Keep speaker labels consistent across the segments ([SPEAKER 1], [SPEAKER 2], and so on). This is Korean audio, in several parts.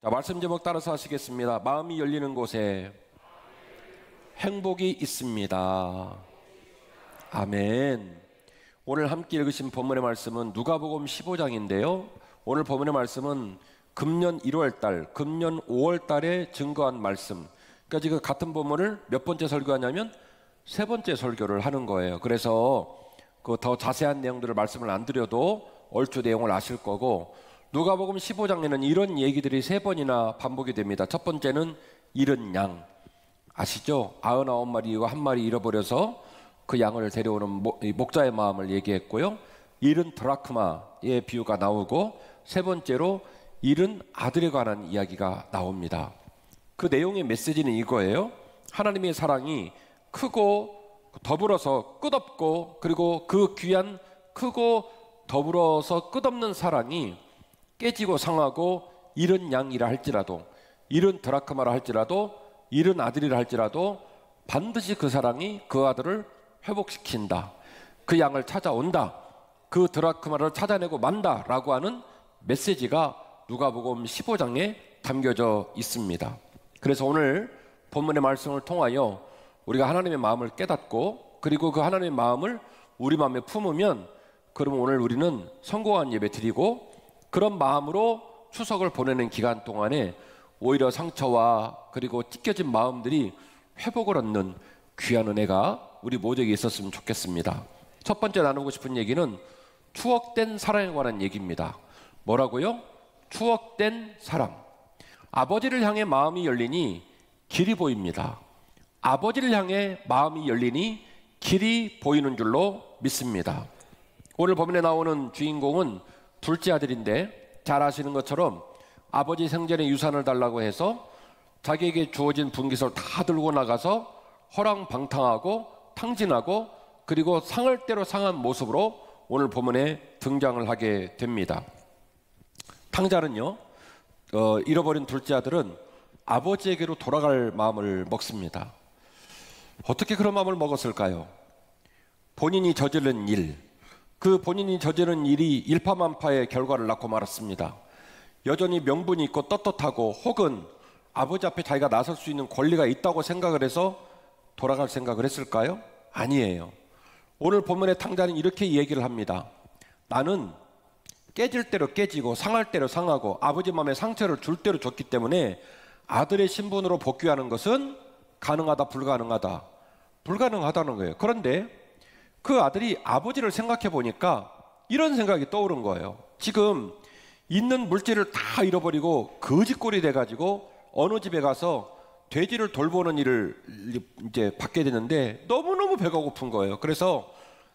[SPEAKER 1] 자, 말씀 제목 따라서 하시겠습니다. 마음이 열리는 곳에 행복이 있습니다. 아멘. 오늘 함께 읽으신 본문의 말씀은 누가복음 15장인데요. 오늘 본문의 말씀은 금년 1월달, 금년 5월달에 증거한 말씀. 그러니까 지금 같은 본문을 몇 번째 설교하냐면 세 번째 설교를 하는 거예요. 그래서 그 더 자세한 내용들을 말씀을 안 드려도 얼추 내용을 아실 거고, 누가복음 15장에는 이런 얘기들이 세 번이나 반복이 됩니다. 첫 번째는 잃은 양 아시죠? 99마리와 한 마리 잃어버려서 그 양을 데려오는 목자의 마음을 얘기했고요. 잃은 드라크마의 비유가 나오고, 세 번째로 잃은 아들에 관한 이야기가 나옵니다. 그 내용의 메시지는 이거예요. 하나님의 사랑이 크고 더불어서 끝없고, 그리고 그 귀한 크고 더불어서 끝없는 사랑이 깨지고 상하고 잃은 양이라 할지라도, 잃은 드라크마라 할지라도, 잃은 아들이라 할지라도 반드시 그 사랑이 그 아들을 회복시킨다. 그 양을 찾아온다. 그 드라크마를 찾아내고 만다 라고 하는 메시지가 누가복음 15장에 담겨져 있습니다. 그래서 오늘 본문의 말씀을 통하여 우리가 하나님의 마음을 깨닫고, 그리고 그 하나님의 마음을 우리 마음에 품으면, 그러면 오늘 우리는 성공한 예배 드리고, 그런 마음으로 추석을 보내는 기간 동안에 오히려 상처와 그리고 찢겨진 마음들이 회복을 얻는 귀한 은혜가 우리 모두에게 있었으면 좋겠습니다. 첫 번째 나누고 싶은 얘기는 추억된 사랑에 관한 얘기입니다. 뭐라고요? 추억된 사랑. 아버지를 향해 마음이 열리니 길이 보입니다. 아버지를 향해 마음이 열리니 길이 보이는 줄로 믿습니다. 오늘 본문에 나오는 주인공은 둘째 아들인데, 잘 아시는 것처럼 아버지 생전에 유산을 달라고 해서 자기에게 주어진 분깃을 다 들고 나가서 허랑방탕하고 탕진하고, 그리고 상할 대로 상한 모습으로 오늘 본문에 등장을 하게 됩니다. 탕자는요, 잃어버린 둘째 아들은 아버지에게로 돌아갈 마음을 먹습니다. 어떻게 그런 마음을 먹었을까요? 본인이 저지른 일, 그 본인이 저지른 일이 일파만파의 결과를 낳고 말았습니다. 여전히 명분이 있고 떳떳하고, 혹은 아버지 앞에 자기가 나설 수 있는 권리가 있다고 생각을 해서 돌아갈 생각을 했을까요? 아니에요. 오늘 본문의 탕자는 이렇게 얘기를 합니다. 나는 깨질 대로 깨지고 상할 대로 상하고 아버지 마음에 상처를 줄 대로 줬기 때문에 아들의 신분으로 복귀하는 것은 가능하다, 불가능하다? 불가능하다는 거예요. 그런데 그 아들이 아버지를 생각해 보니까 이런 생각이 떠오른 거예요. 지금 있는 물질을 다 잃어버리고 거지꼴이 돼가지고 어느 집에 가서 돼지를 돌보는 일을 이제 받게 되는데 너무너무 배가 고픈 거예요. 그래서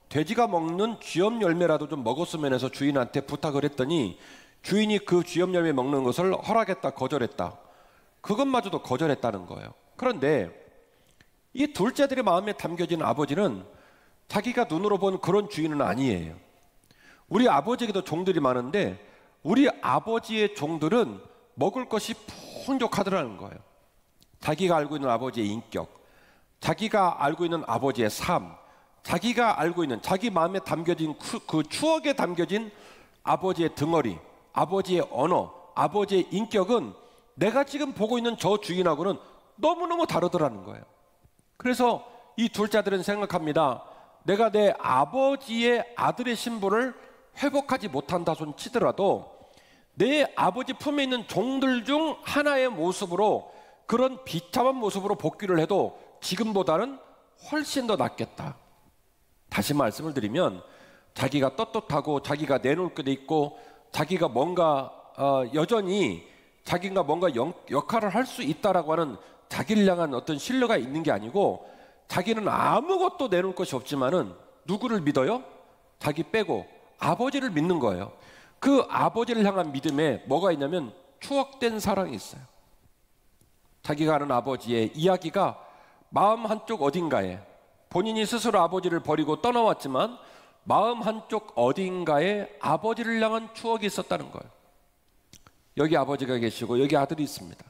[SPEAKER 1] 돼지가 먹는 쥐염 열매라도 좀 먹었으면 해서 주인한테 부탁을 했더니, 주인이 그 쥐염 열매 먹는 것을 허락했다, 거절했다. 그것마저도 거절했다는 거예요. 그런데 이 둘째들의 마음에 담겨진 아버지는 자기가 눈으로 본 그런 주인은 아니에요. 우리 아버지에게도 종들이 많은데 우리 아버지의 종들은 먹을 것이 풍족하더라는 거예요. 자기가 알고 있는 아버지의 인격, 자기가 알고 있는 아버지의 삶, 자기가 알고 있는 자기 마음에 담겨진 그 추억에 담겨진 아버지의 덩어리, 아버지의 언어, 아버지의 인격은 내가 지금 보고 있는 저 주인하고는 너무너무 다르더라는 거예요. 그래서 이 둘째 아들은 생각합니다. 내가 내 아버지의 아들의 신분을 회복하지 못한다 손 치더라도 내 아버지 품에 있는 종들 중 하나의 모습으로, 그런 비참한 모습으로 복귀를 해도 지금보다는 훨씬 더 낫겠다. 다시 말씀을 드리면, 자기가 떳떳하고 자기가 내놓을 게 있고 자기가 뭔가 여전히 자기가 뭔가 역할을 할 수 있다라고 하는 자기를 향한 어떤 신뢰가 있는 게 아니고, 자기는 아무것도 내놓을 것이 없지만은 누구를 믿어요? 자기 빼고 아버지를 믿는 거예요. 그 아버지를 향한 믿음에 뭐가 있냐면 추억된 사랑이 있어요. 자기가 아는 아버지의 이야기가 마음 한쪽 어딘가에, 본인이 스스로 아버지를 버리고 떠나왔지만 마음 한쪽 어딘가에 아버지를 향한 추억이 있었다는 거예요. 여기 아버지가 계시고 여기 아들이 있습니다.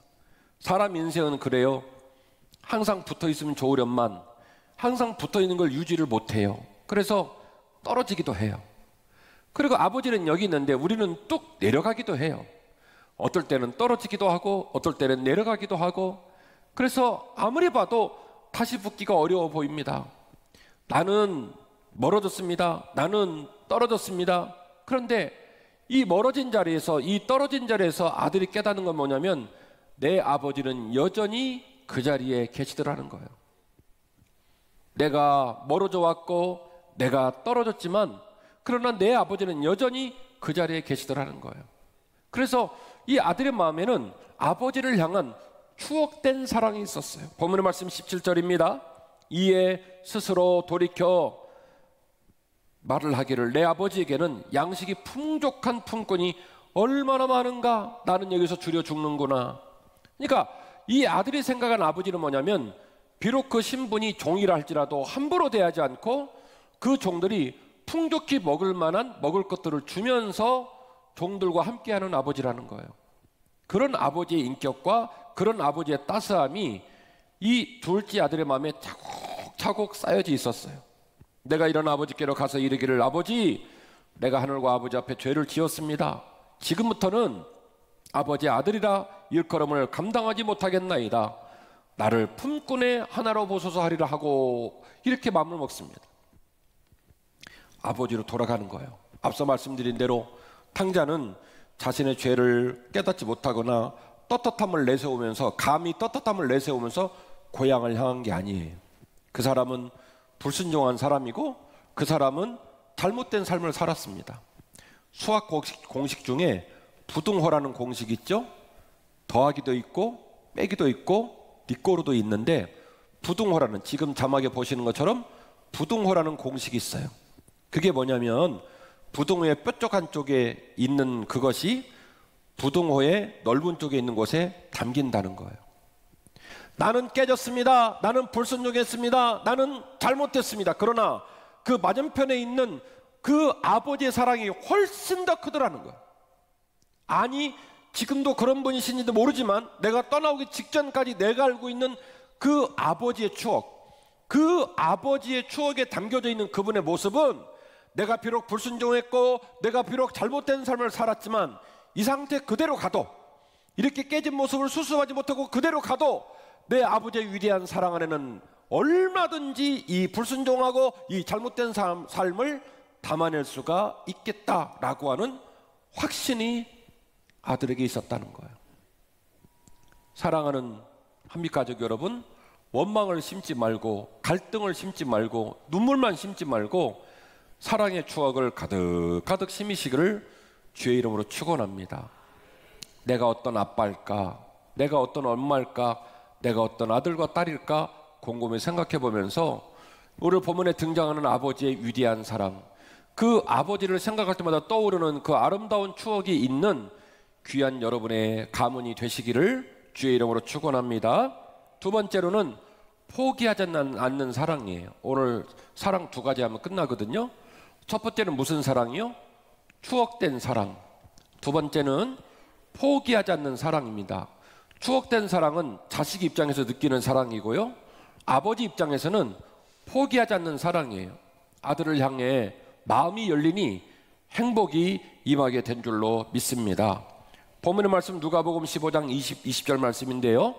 [SPEAKER 1] 사람 인생은 그래요. 항상 붙어 있으면 좋으련만 항상 붙어 있는 걸 유지를 못해요. 그래서 떨어지기도 해요. 그리고 아버지는 여기 있는데 우리는 뚝 내려가기도 해요. 어떨 때는 떨어지기도 하고 어떨 때는 내려가기도 하고, 그래서 아무리 봐도 다시 붙기가 어려워 보입니다. 나는 멀어졌습니다. 나는 떨어졌습니다. 그런데 이 멀어진 자리에서, 이 떨어진 자리에서 아들이 깨닫는 건 뭐냐면 내 아버지는 여전히 그 자리에 계시더라는 거예요. 내가 멀어져 왔고 내가 떨어졌지만 그러나 내 아버지는 여전히 그 자리에 계시더라는 거예요. 그래서 이 아들의 마음에는 아버지를 향한 추억된 사랑이 있었어요. 본문의 말씀 17절입니다. 이에 스스로 돌이켜 말을 하기를 내 아버지에게는 양식이 풍족한 품꾼이 얼마나 많은가, 나는 여기서 줄여 죽는구나. 그러니까 이 아들이 생각한 아버지는 뭐냐면 비록 그 신분이 종이라 할지라도 함부로 대하지 않고 그 종들이 풍족히 먹을 만한 먹을 것들을 주면서 종들과 함께하는 아버지라는 거예요. 그런 아버지의 인격과 그런 아버지의 따스함이 이 둘째 아들의 마음에 차곡차곡 쌓여져 있었어요. 내가 이런 아버지께로 가서 이르기를 아버지, 내가 하늘과 아버지 앞에 죄를 지었습니다. 지금부터는 아버지의 아들이라 일컬음을 감당하지 못하겠나이다. 나를 품꾼의 하나로 보소서 하리라 하고 이렇게 마음을 먹습니다. 아버지로 돌아가는 거예요. 앞서 말씀드린 대로 탕자는 자신의 죄를 깨닫지 못하거나 떳떳함을 내세우면서, 감히 떳떳함을 내세우면서 고향을 향한 게 아니에요. 그 사람은 불순종한 사람이고 그 사람은 잘못된 삶을 살았습니다. 수학 공식 중에 부등호라는 공식이 있죠. 더하기도 있고 빼기도 있고 니꼬르도 있는데, 부등호라는, 지금 자막에 보시는 것처럼 부등호라는 공식이 있어요. 그게 뭐냐면 부등호의 뾰족한 쪽에 있는 그것이 부등호의 넓은 쪽에 있는 곳에 담긴다는 거예요. 나는 깨졌습니다. 나는 불순종했습니다. 나는 잘못됐습니다. 그러나 그 맞은편에 있는 그 아버지의 사랑이 훨씬 더 크더라는 거예요. 아니, 지금도 그런 분이신지도 모르지만 내가 떠나오기 직전까지 내가 알고 있는 그 아버지의 추억, 그 아버지의 추억에 담겨져 있는 그분의 모습은 내가 비록 불순종했고 내가 비록 잘못된 삶을 살았지만 이 상태 그대로 가도, 이렇게 깨진 모습을 수습하지 못하고 그대로 가도 내 아버지의 위대한 사랑 안에는 얼마든지 이 불순종하고 이 잘못된 삶을 담아낼 수가 있겠다라고 하는 확신이 아들에게 있었다는 거예요. 사랑하는 한빛가족 여러분, 원망을 심지 말고 갈등을 심지 말고 눈물만 심지 말고 사랑의 추억을 가득가득 심으시기를 주의 이름으로 축원합니다. 내가 어떤 아빠일까, 내가 어떤 엄마일까, 내가 어떤 아들과 딸일까 곰곰이 생각해 보면서 오늘 본문에 등장하는 아버지의 위대한 사랑, 그 아버지를 생각할 때마다 떠오르는 그 아름다운 추억이 있는 귀한 여러분의 가문이 되시기를 주의 이름으로 축원합니다. 두 번째로는 포기하지 않는 사랑이에요. 오늘 사랑 두 가지 하면 끝나거든요. 첫 번째는 무슨 사랑이요? 추억된 사랑. 두 번째는 포기하지 않는 사랑입니다. 추억된 사랑은 자식 입장에서 느끼는 사랑이고요, 아버지 입장에서는 포기하지 않는 사랑이에요. 아들을 향해 마음이 열리니 행복이 임하게 된 줄로 믿습니다. 본문의 말씀 누가복음 15장 20절 말씀인데요.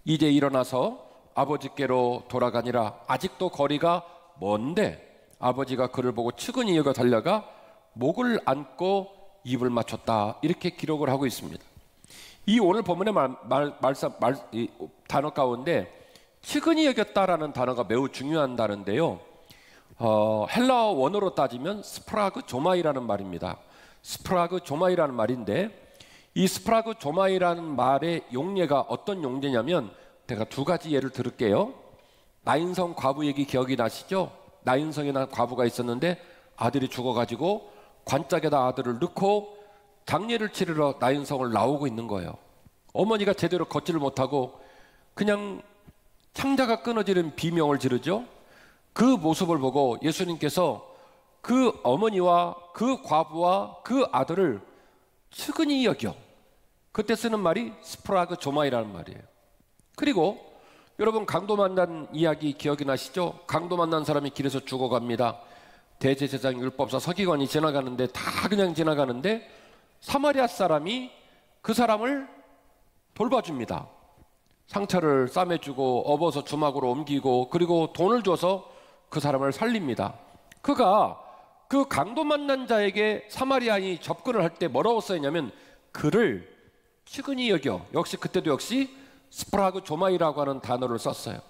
[SPEAKER 1] 이제 일어나서 아버지께로 돌아가니라. 아직도 거리가 먼데 아버지가 그를 보고 측은히 여겨 달려가 목을 안고 입을 맞췄다. 이렇게 기록을 하고 있습니다. 이 오늘 본문의 단어 가운데 측은히 여겼다라는 단어가 매우 중요한 단어인데요. 헬라어 원어로 따지면 스프라그 조마이라는 말입니다. 스프라그 조마이라는 말인데, 이 스프라그 조마이라는 말의 용례가 어떤 용례냐면, 제가 두 가지 예를 들을게요. 나인성 과부 얘기 기억이 나시죠? 나인성에 난 과부가 있었는데 아들이 죽어가지고 관짝에다 아들을 넣고 장례를 치르러 나인성을 나오고 있는 거예요. 어머니가 제대로 걷지를 못하고 그냥 창자가 끊어지는 비명을 지르죠. 그 모습을 보고 예수님께서 그 어머니와 그 과부와 그 아들을 측은히 여겨, 그때 쓰는 말이 스프라그 조마이라는 말이에요. 그리고 여러분, 강도 만난 이야기 기억이 나시죠? 강도 만난 사람이 길에서 죽어갑니다. 대제사장 율법사 서기관이 지나가는데 다 그냥 지나가는데 사마리아 사람이 그 사람을 돌봐줍니다. 상처를 싸매주고 업어서 주막으로 옮기고 그리고 돈을 줘서 그 사람을 살립니다. 그가 그 강도 만난 자에게 사마리아인이 접근을 할 때 뭐라고 써있냐면 그를 측은히 여겨, 그때도 역시 스프라그 조마이라고 하는 단어를 썼어요.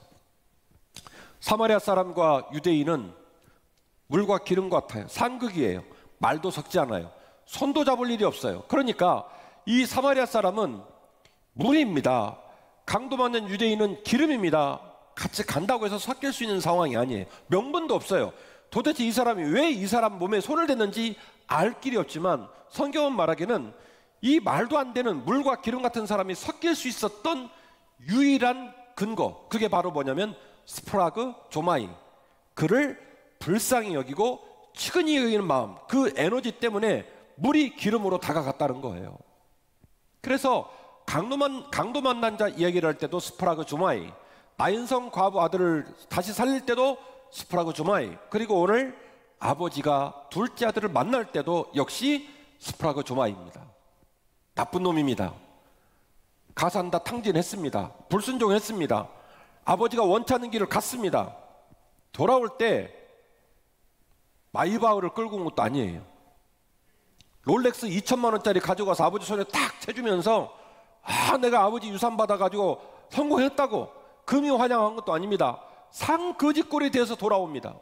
[SPEAKER 1] 사마리아 사람과 유대인은 물과 기름 같아요. 상극이에요. 말도 섞지 않아요. 손도 잡을 일이 없어요. 그러니까 이 사마리아 사람은 물입니다. 강도 맞는 유대인은 기름입니다. 같이 간다고 해서 섞일 수 있는 상황이 아니에요. 명분도 없어요. 도대체 이 사람이 왜 이 사람 몸에 손을 댔는지 알 길이 없지만 성경은 말하기는 이 말도 안 되는 물과 기름 같은 사람이 섞일 수 있었던 유일한 근거, 그게 바로 뭐냐면 스프라그 조마이, 그를 불쌍히 여기고 측은히 여기는 마음, 그 에너지 때문에 물이 기름으로 다가갔다는 거예요. 그래서 강도 만난 자 이야기를 할 때도 스프라그 조마이, 나인성 과부 아들을 다시 살릴 때도 스프라그 조마이, 그리고 오늘 아버지가 둘째 아들을 만날 때도 역시 스프라그 조마이입니다. 나쁜 놈입니다. 가산다 탕진했습니다. 불순종했습니다. 아버지가 원치 않는 길을 갔습니다. 돌아올 때 마이바흐를 끌고 온 것도 아니에요. 롤렉스 2천만 원짜리 가져가서 아버지 손에 딱 채주면서 내가 아버지 유산 받아가지고 성공했다고 금이 환영한 것도 아닙니다. 상거짓꼴이 돼서 돌아옵니다.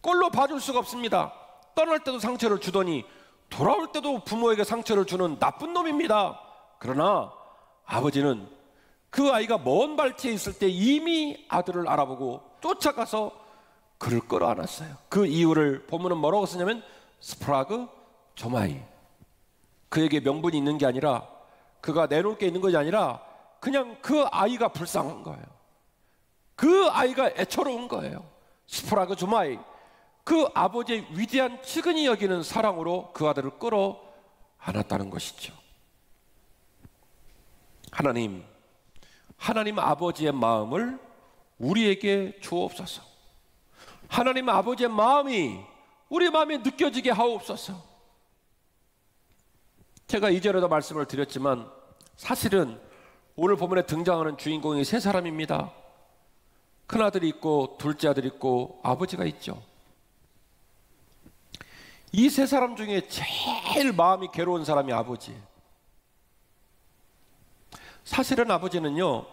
[SPEAKER 1] 꼴로 봐줄 수가 없습니다. 떠날 때도 상처를 주더니 돌아올 때도 부모에게 상처를 주는 나쁜 놈입니다. 그러나 아버지는 그 아이가 먼 발치에 있을 때 이미 아들을 알아보고 쫓아가서 그를 끌어안았어요. 그 이유를 본문은 뭐라고 쓰냐면 스프라그 조마이, 그에게 명분이 있는 게 아니라, 그가 내놓을 게 있는 것이 아니라 그냥 그 아이가 불쌍한 거예요. 그 아이가 애처로운 거예요. 스프라그 조마이, 그 아버지의 위대한 측은히 여기는 사랑으로 그 아들을 끌어안았다는 것이죠. 하나님 아버지의 마음을 우리에게 주옵소서. 하나님 아버지의 마음이 우리 마음에 느껴지게 하옵소서. 제가 이전에도 말씀을 드렸지만 사실은 오늘 본문에 등장하는 주인공이 세 사람입니다. 큰아들이 있고 둘째 아들이 있고 아버지가 있죠. 이 세 사람 중에 제일 마음이 괴로운 사람이 아버지예요. 사실은 아버지는요,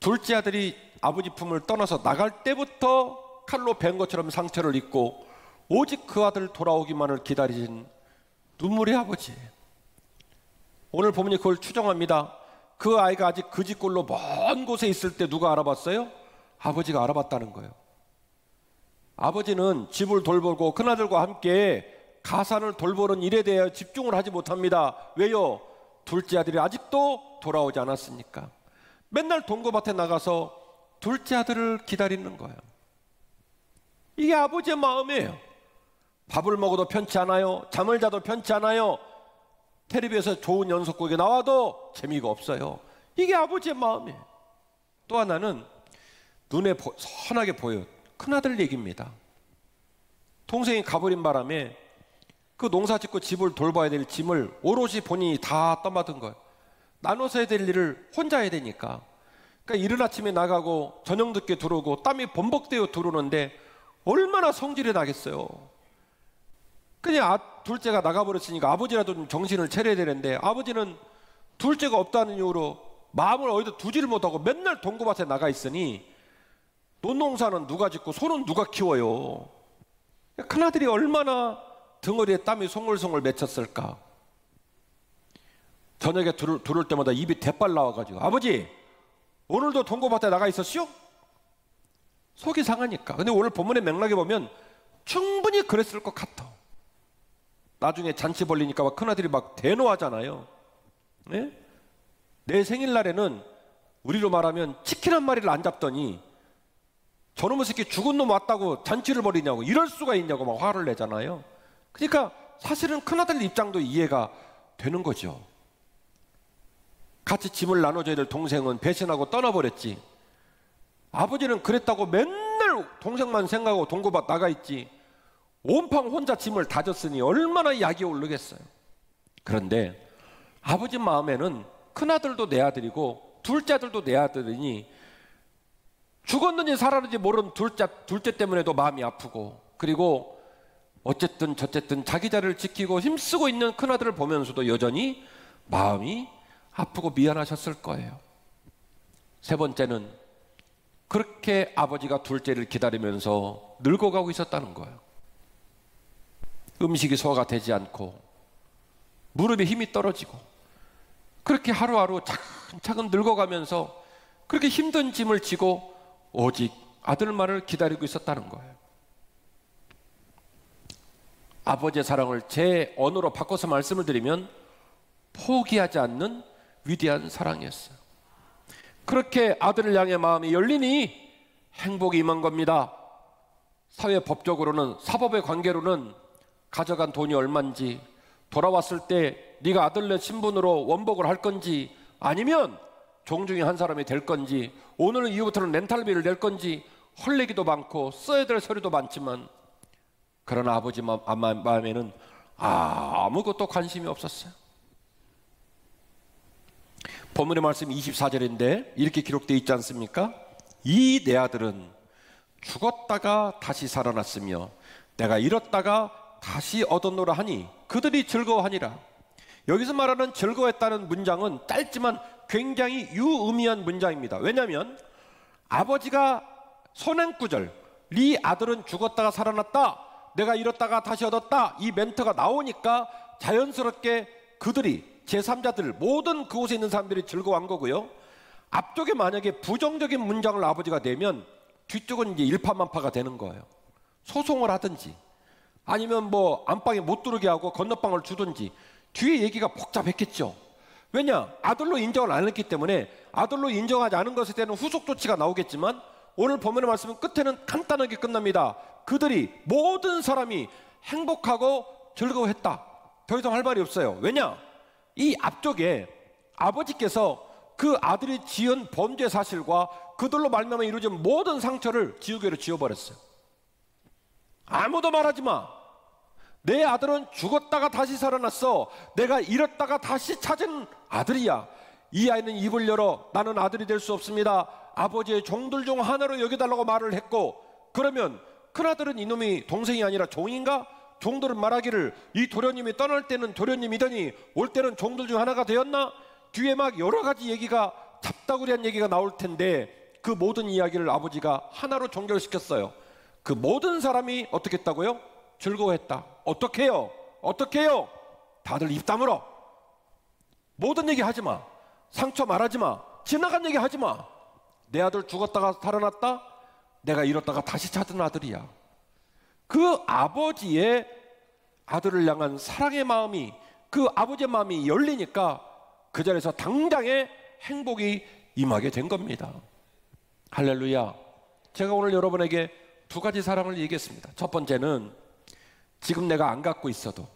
[SPEAKER 1] 둘째 아들이 아버지 품을 떠나서 나갈 때부터 칼로 벤 것처럼 상처를 입고 오직 그 아들 돌아오기만을 기다리신 눈물의 아버지예요. 오늘 본문이 그걸 추정합니다. 그 아이가 아직 그 집골로 먼 곳에 있을 때 누가 알아봤어요? 아버지가 알아봤다는 거예요. 아버지는 집을 돌보고 큰아들과 함께 가산을 돌보는 일에 대해 집중을 하지 못합니다. 왜요? 둘째 아들이 아직도 돌아오지 않았으니까. 맨날 동거밭에 나가서 둘째 아들을 기다리는 거예요. 이게 아버지의 마음이에요. 밥을 먹어도 편치 않아요. 잠을 자도 편치 않아요. 텔레비에서 좋은 연속곡에 나와도 재미가 없어요. 이게 아버지의 마음이에요. 또 하나는 눈에 선하게 보여요. 큰아들 얘기입니다. 동생이 가버린 바람에 그 농사 짓고 집을 돌봐야 될 짐을 오롯이 본인이 다 떠맡은 거예요. 나눠서 해야 될 일을 혼자 해야 되니까. 그러니까 이른 아침에 나가고 저녁 늦게 들어오고 땀이 범벅되어 들어오는데 얼마나 성질이 나겠어요. 그냥 둘째가 나가버렸으니까 아버지라도 좀 정신을 차려야 되는데 아버지는 둘째가 없다는 이유로 마음을 어디다 두지를 못하고 맨날 동고밭에 나가 있으니 논농사는 누가 짓고 소는 누가 키워요. 큰아들이 얼마나 등허리에 땀이 송글송글 맺혔을까. 저녁에 들어올 때마다 입이 대빨 나와가지고 아버지 오늘도 동고밭에 나가 있었시오? 속이 상하니까. 근데 오늘 본문의 맥락에 보면 충분히 그랬을 것 같아. 나중에 잔치 벌리니까 막 큰아들이 막 대노하잖아요. 네? 내 생일날에는 우리로 말하면 치킨 한 마리를 안 잡더니 저놈의 새끼 죽은 놈 왔다고 잔치를 벌이냐고, 이럴 수가 있냐고 막 화를 내잖아요. 그러니까 사실은 큰아들 입장도 이해가 되는 거죠. 같이 짐을 나눠줘야 될 동생은 배신하고 떠나버렸지. 아버지는 그랬다고 맨날 동생만 생각하고 동고밭 나가 있지. 온팡 혼자 짐을 다졌으니 얼마나 약이 오르겠어요. 그런데 아버지 마음에는 큰아들도 내 아들이고 둘째 아들도 내 아들이니 죽었는지 살았는지 모르는 둘째 때문에도 마음이 아프고, 그리고 어쨌든 저쨌든 자기 자리를 지키고 힘쓰고 있는 큰아들을 보면서도 여전히 마음이 아프고 미안하셨을 거예요. 세 번째는 그렇게 아버지가 둘째를 기다리면서 늙어가고 있었다는 거예요. 음식이 소화가 되지 않고 무릎에 힘이 떨어지고 그렇게 하루하루 차근차근 늙어가면서 그렇게 힘든 짐을 지고 오직 아들만을 기다리고 있었다는 거예요. 아버지의 사랑을 제 언어로 바꿔서 말씀을 드리면 포기하지 않는 위대한 사랑이었어요. 그렇게 아들을 향해 마음이 열리니 행복이 임한 겁니다. 사회법적으로는, 사법의 관계로는 가져간 돈이 얼마인지, 돌아왔을 때 네가 아들네 신분으로 원복을 할 건지, 아니면 종 중에 한 사람이 될 건지, 오늘 이후부터는 렌탈비를 낼 건지, 헐레기도 많고 써야 될 서류도 많지만, 그러나 아버지 마음에는 아무것도 관심이 없었어요. 본문의 말씀 24절인데 이렇게 기록되어 있지 않습니까? 이 내 아들은 죽었다가 다시 살아났으며 내가 잃었다가 다시 얻었노라 하니 그들이 즐거워하니라. 여기서 말하는 즐거워했다는 문장은 짧지만 굉장히 유의미한 문장입니다. 왜냐하면 아버지가 선행구절, 네 아들은 죽었다가 살아났다, 내가 잃었다가 다시 얻었다, 이 멘트가 나오니까 자연스럽게 그들이, 제3자들, 모든 그곳에 있는 사람들이 즐거워한 거고요. 앞쪽에 만약에 부정적인 문장을 아버지가 내면 뒤쪽은 이제 일파만파가 되는 거예요. 소송을 하든지 아니면 뭐 안방에 못 들어오게 하고 건너방을 주든지 뒤에 얘기가 복잡했겠죠. 왜냐? 아들로 인정을 안 했기 때문에 아들로 인정하지 않은 것에 대한 후속 조치가 나오겠지만, 오늘 본문의 말씀은 끝에는 간단하게 끝납니다. 그들이, 모든 사람이 행복하고 즐거워했다. 더 이상 할 말이 없어요. 왜냐? 이 앞쪽에 아버지께서 그 아들이 지은 범죄 사실과 그들로 말미암아 이루어진 모든 상처를 지우개로 지워버렸어요. 아무도 말하지 마. 내 아들은 죽었다가 다시 살아났어. 내가 잃었다가 다시 찾은 아들이야. 이 아이는 입을 열어 나는 아들이 될 수 없습니다, 아버지의 종들 중 하나로 여겨달라고 말을 했고, 그러면 큰아들은 이놈이 동생이 아니라 종인가? 종들은 말하기를 이 도련님이 떠날 때는 도련님이더니 올 때는 종들 중 하나가 되었나? 뒤에 막 여러 가지 얘기가, 잡다구리한 얘기가 나올 텐데 그 모든 이야기를 아버지가 하나로 종결시켰어요. 그 모든 사람이 어떻게 했다고요? 즐거워했다. 어떻게 해요? 어떻게 해요? 다들 입 다물어. 모든 얘기 하지 마. 상처 말하지 마. 지나간 얘기 하지 마. 내 아들 죽었다가 살아났다? 내가 잃었다가 다시 찾은 아들이야. 그 아버지의 아들을 향한 사랑의 마음이, 그 아버지의 마음이 열리니까 그 자리에서 당장의 행복이 임하게 된 겁니다. 할렐루야. 제가 오늘 여러분에게 두 가지 사랑을 얘기했습니다. 첫 번째는 지금 내가 안 갖고 있어도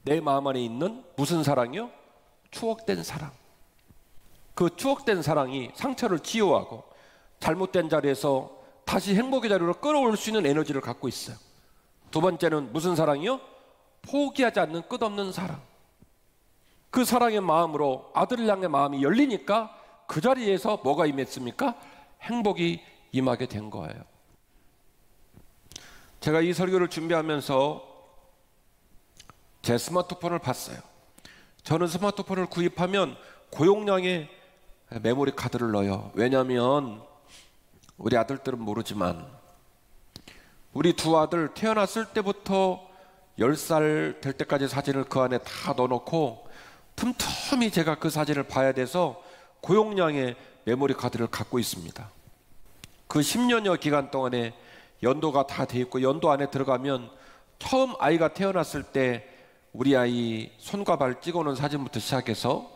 [SPEAKER 1] 내 마음 안에 있는 무슨 사랑이요? 추억된 사랑. 그 추억된 사랑이 상처를 치유하고 잘못된 자리에서 다시 행복의 자리로 끌어올 수 있는 에너지를 갖고 있어요. 두 번째는 무슨 사랑이요? 포기하지 않는 끝없는 사랑. 그 사랑의 마음으로 아들을 향해 마음이 열리니까 그 자리에서 뭐가 임했습니까? 행복이 임하게 된 거예요. 제가 이 설교를 준비하면서 제 스마트폰을 봤어요. 저는 스마트폰을 구입하면 고용량의 메모리 카드를 넣어요. 왜냐하면 우리 아들들은 모르지만 우리 두 아들 태어났을 때부터 10살 될 때까지 사진을 그 안에 다 넣어놓고 틈틈이 제가 그 사진을 봐야 돼서 고용량의 메모리 카드를 갖고 있습니다. 그 10년여 기간 동안에 연도가 다 돼 있고, 연도 안에 들어가면 처음 아이가 태어났을 때 우리 아이 손과 발 찍어놓은 사진부터 시작해서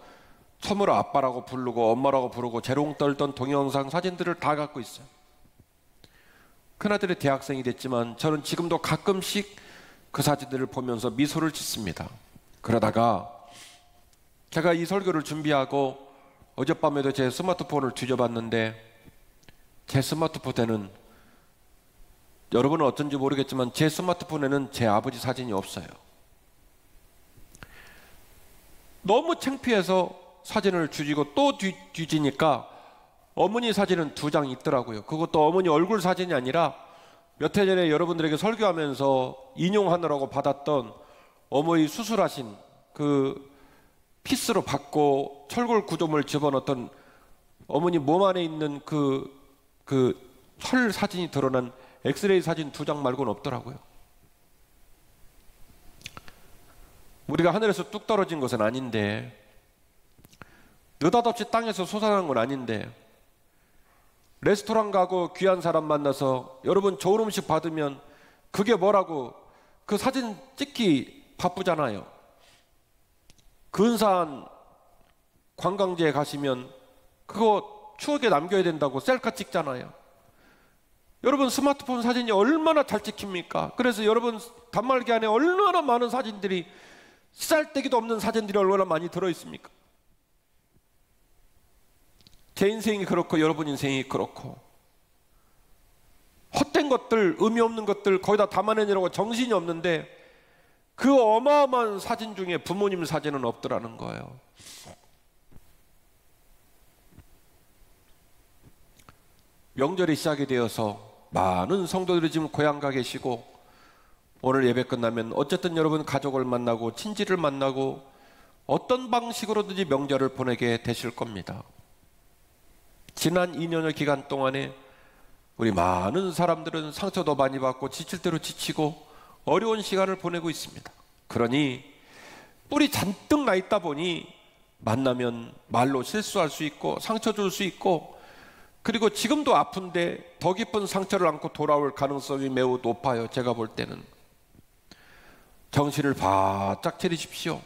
[SPEAKER 1] 처음으로 아빠라고 부르고 엄마라고 부르고 재롱 떨던 동영상 사진들을 다 갖고 있어요. 큰아들이 대학생이 됐지만 저는 지금도 가끔씩 그 사진들을 보면서 미소를 짓습니다. 그러다가 제가 이 설교를 준비하고 어젯밤에도 제 스마트폰을 뒤져봤는데, 제 스마트폰에는, 여러분은 어쩐지 모르겠지만 제 스마트폰에는 제 아버지 사진이 없어요. 너무 창피해서 사진을 뒤지고 또 뒤지니까 어머니 사진은 2장 있더라고요. 그것도 어머니 얼굴 사진이 아니라 몇 해 전에 여러분들에게 설교하면서 인용하느라고 받았던 어머니 수술하신 그 피스로 받고 철골 구조물 집어넣었던 어머니 몸 안에 있는 그 철 사진이 드러난 엑스레이 사진 2장 말고는 없더라고요. 우리가 하늘에서 뚝 떨어진 것은 아닌데, 느닷없이 땅에서 솟아난 건 아닌데, 레스토랑 가고 귀한 사람 만나서 여러분 좋은 음식 받으면 그게 뭐라고 그 사진 찍기 바쁘잖아요. 근사한 관광지에 가시면 그거 추억에 남겨야 된다고 셀카 찍잖아요. 여러분 스마트폰 사진이 얼마나 잘 찍힙니까? 그래서 여러분 단말기 안에 얼마나 많은 사진들이, 쓰잘데기도 없는 사진들이 얼마나 많이 들어있습니까? 제 인생이 그렇고 여러분 인생이 그렇고, 헛된 것들, 의미 없는 것들 거의 다 담아내느라고 정신이 없는데 그 어마어마한 사진 중에 부모님 사진은 없더라는 거예요. 명절이 시작이 되어서 많은 성도들이 지금 고향 가 계시고, 오늘 예배 끝나면 어쨌든 여러분 가족을 만나고 친지를 만나고 어떤 방식으로든지 명절을 보내게 되실 겁니다. 지난 2년여 기간 동안에 우리 많은 사람들은 상처도 많이 받고 지칠 대로 지치고 어려운 시간을 보내고 있습니다. 그러니 뿔이 잔뜩 나 있다 보니 만나면 말로 실수할 수 있고 상처 줄 수 있고, 그리고 지금도 아픈데 더 깊은 상처를 안고 돌아올 가능성이 매우 높아요. 제가 볼 때는. 정신을 바짝 차리십시오.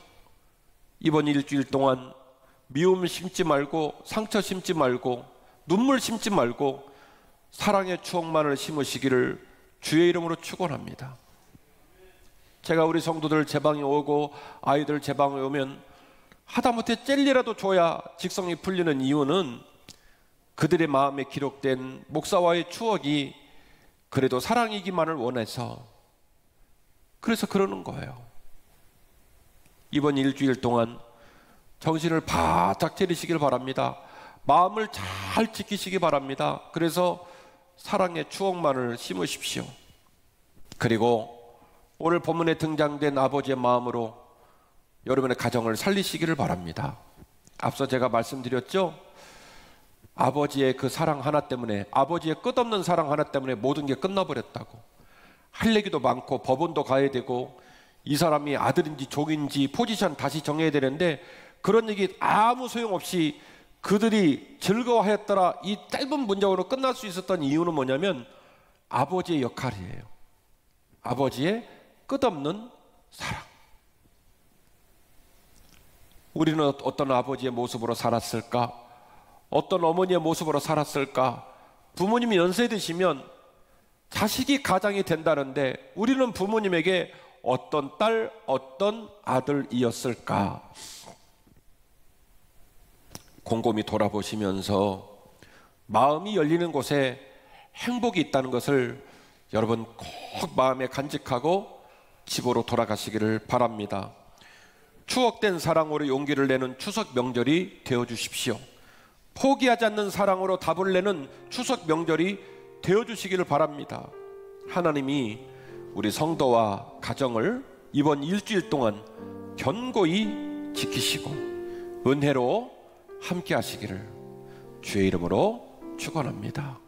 [SPEAKER 1] 이번 일주일 동안 미움 심지 말고, 상처 심지 말고, 눈물 심지 말고 사랑의 추억만을 심으시기를 주의 이름으로 축원합니다. 제가 우리 성도들 제 방에 오고 아이들 제 방에 오면 하다못해 젤리라도 줘야 직성이 풀리는 이유는 그들의 마음에 기록된 목사와의 추억이 그래도 사랑이기만을 원해서, 그래서 그러는 거예요. 이번 일주일 동안 정신을 바짝 차리시길 바랍니다. 마음을 잘 지키시기 바랍니다. 그래서 사랑의 추억만을 심으십시오. 그리고 오늘 본문에 등장된 아버지의 마음으로 여러분의 가정을 살리시기를 바랍니다. 앞서 제가 말씀드렸죠? 아버지의 그 사랑 하나 때문에, 아버지의 끝없는 사랑 하나 때문에 모든 게 끝나버렸다고. 할 얘기도 많고 법원도 가야 되고 이 사람이 아들인지 종인지 포지션 다시 정해야 되는데 그런 얘기 아무 소용없이 그들이 즐거워하였더라 이 짧은 문장으로 끝날 수 있었던 이유는 뭐냐면 아버지의 역할이에요. 아버지의 끝없는 사랑. 우리는 어떤 아버지의 모습으로 살았을까? 어떤 어머니의 모습으로 살았을까? 부모님이 연세 드시면 자식이 가장이 된다는데 우리는 부모님에게 어떤 딸, 어떤 아들이었을까? 곰곰이 돌아보시면서 마음이 열리는 곳에 행복이 있다는 것을 여러분 꼭 마음에 간직하고 집으로 돌아가시기를 바랍니다. 추억된 사랑으로 용기를 내는 추석 명절이 되어주십시오. 포기하지 않는 사랑으로 답을 내는 추석 명절이 되어주시기를 바랍니다. 하나님이 우리 성도와 가정을 이번 일주일 동안 견고히 지키시고 은혜로 함께 하시기를 주의 이름으로 축원합니다.